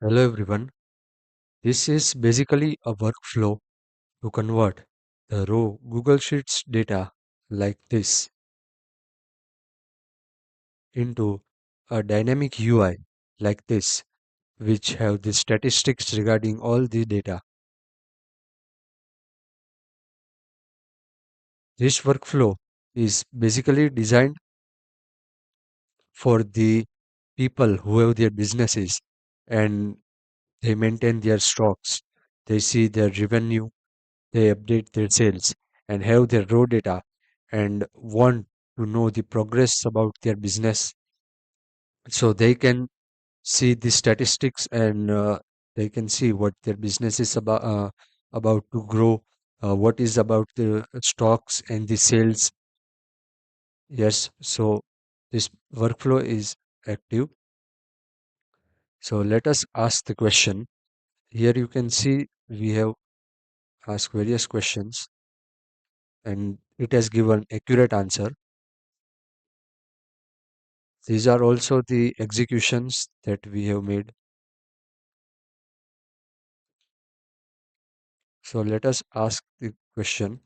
Hello everyone. This is basically a workflow to convert the raw Google Sheets data like this into a dynamic UI like this, which have the statistics regarding all the data. This workflow is basically designed for the people who have their businesses and they maintain their stocks, they see their revenue, they update their sales and have their raw data and want to know the progress about their business so they can see the statistics and they can see what their business is about to grow, what is about the stocks and the sales. Yes, so this workflow is active. So let us ask the question. Here you can see we have asked various questions and it has given accurate answer. These are also the executions that we have made. So let us ask the question.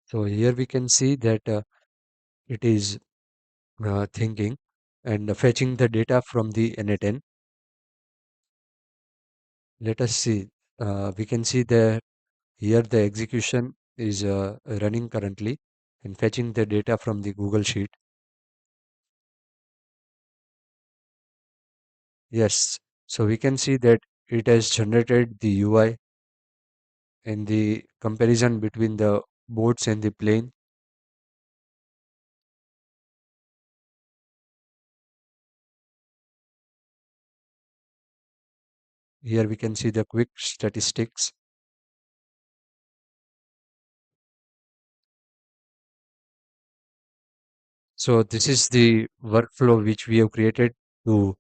So here we can see that it is thinking and fetching the data from the n8n. Let us see. We can see that here the execution is running currently and fetching the data from the Google Sheet. Yes, so we can see that it has generated the UI and the comparison between the boats and the plane. Here we can see the quick statistics. So this is the workflow which we have created to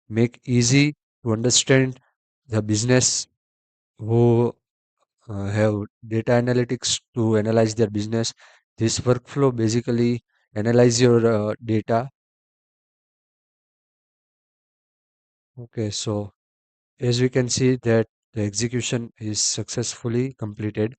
make easy to understand the business who have data analytics to analyze their business. This workflow basically analyze your data. Okay, so as we can see that the execution is successfully completed.